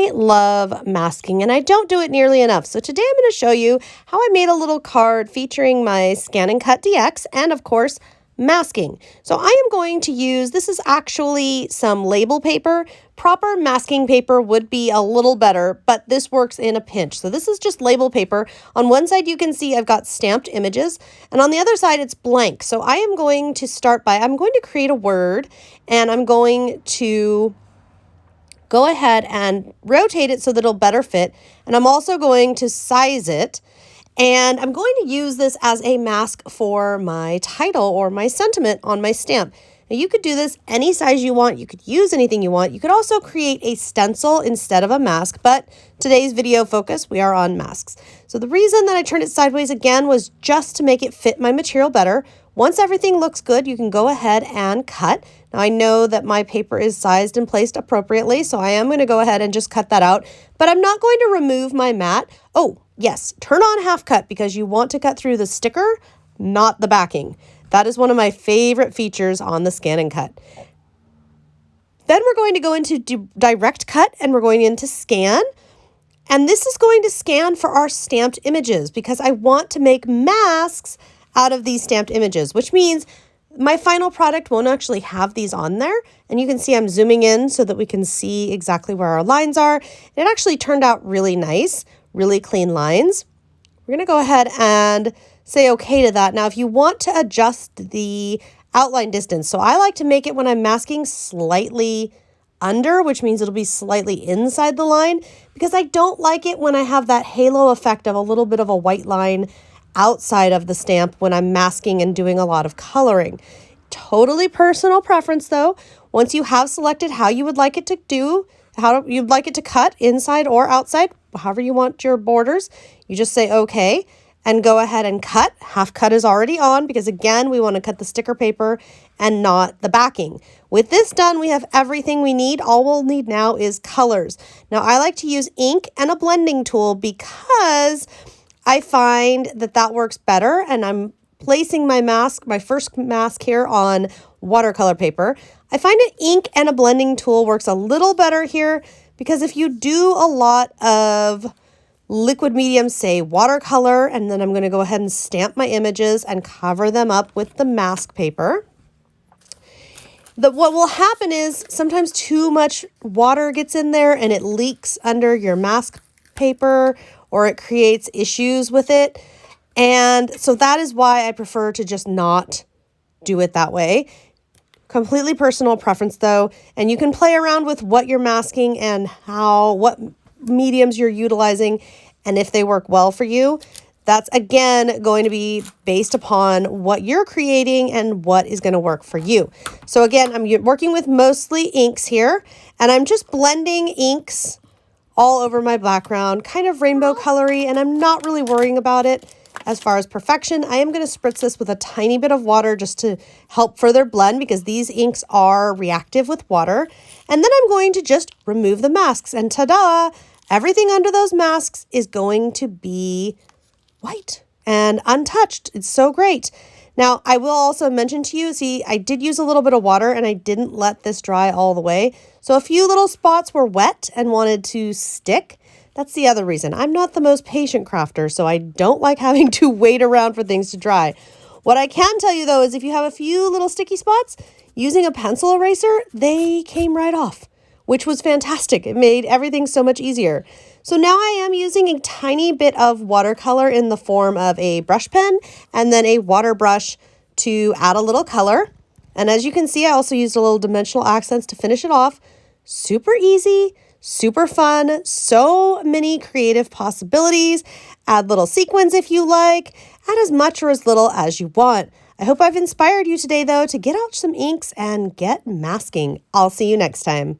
I love masking and I don't do it nearly enough. So today I'm going to show you how I made a little card featuring my ScanNCutDX and of course masking. So I am going to use, this is actually some label paper. Proper masking paper would be a little better, but this works in a pinch. So this is just label paper. On one side you can see I've got stamped images and on the other side it's blank. So I am going to start by, I'm going to create a word and I'm going to go ahead and rotate it so that it'll better fit. And I'm also going to size it. And I'm going to use this as a mask for my title or my sentiment on my stamp. Now you could do this any size you want. You could use anything you want. You could also create a stencil instead of a mask, but today's video focus, we are on masks. So the reason that I turned it sideways again was just to make it fit my material better. Once everything looks good, you can go ahead and cut. Now I know that my paper is sized and placed appropriately, so I am going to go ahead and just cut that out, but I'm not going to remove my mat. Oh, yes, turn on half cut because you want to cut through the sticker, not the backing. That is one of my favorite features on the ScanNCut. Then we're going to go into direct cut and we're going into scan. And this is going to scan for our stamped images because I want to make masks out of these stamped images, which means my final product won't actually have these on there. And you can see I'm zooming in so that we can see exactly where our lines are. It actually turned out really nice, really clean lines. We're going to go ahead and say okay to that. Now, if you want to adjust the outline distance, so I like to make it when I'm masking slightly under, which means it'll be slightly inside the line, because I don't like it when I have that halo effect of a little bit of a white line outside of the stamp when I'm masking and doing a lot of coloring. Totally personal preference though. Once you have selected how you would like it to do, how you'd like it to cut inside or outside, however you want your borders, you just say okay and go ahead and cut. Half cut is already on because again, we want to cut the sticker paper and not the backing. With this done, we have everything we need. All we'll need now is colors. Now I like to use ink and a blending tool because I find that that works better, and I'm placing my mask, my first mask here on watercolor paper. I find an ink and a blending tool works a little better here because if you do a lot of liquid medium, say watercolor, and then I'm going to go ahead and stamp my images and cover them up with the mask paper. What will happen is sometimes too much water gets in there and it leaks under your mask paper or it creates issues with it. And so that is why I prefer to just not do it that way. Completely personal preference though, and you can play around with what you're masking and what mediums you're utilizing and if they work well for you. That's again going to be based upon what you're creating and what is going to work for you. So again, I'm working with mostly inks here and I'm just blending inks all over my background, kind of rainbow colory, and I'm not really worrying about it. As far as perfection, I am going to spritz this with a tiny bit of water just to help further blend because these inks are reactive with water. And then I'm going to just remove the masks and ta-da! Everything under those masks is going to be white and untouched. It's so great. Now, I will also mention to you, see, I did use a little bit of water and I didn't let this dry all the way. So a few little spots were wet and wanted to stick. That's the other reason. I'm not the most patient crafter, so I don't like having to wait around for things to dry. What I can tell you though is if you have a few little sticky spots, using a pencil eraser, they came right off, which was fantastic. It made everything so much easier. So now I am using a tiny bit of watercolor in the form of a brush pen and then a water brush to add a little color. And as you can see, I also used a little dimensional accents to finish it off. Super easy, super fun, so many creative possibilities. Add little sequins if you like, add as much or as little as you want. I hope I've inspired you today though to get out some inks and get masking. I'll see you next time.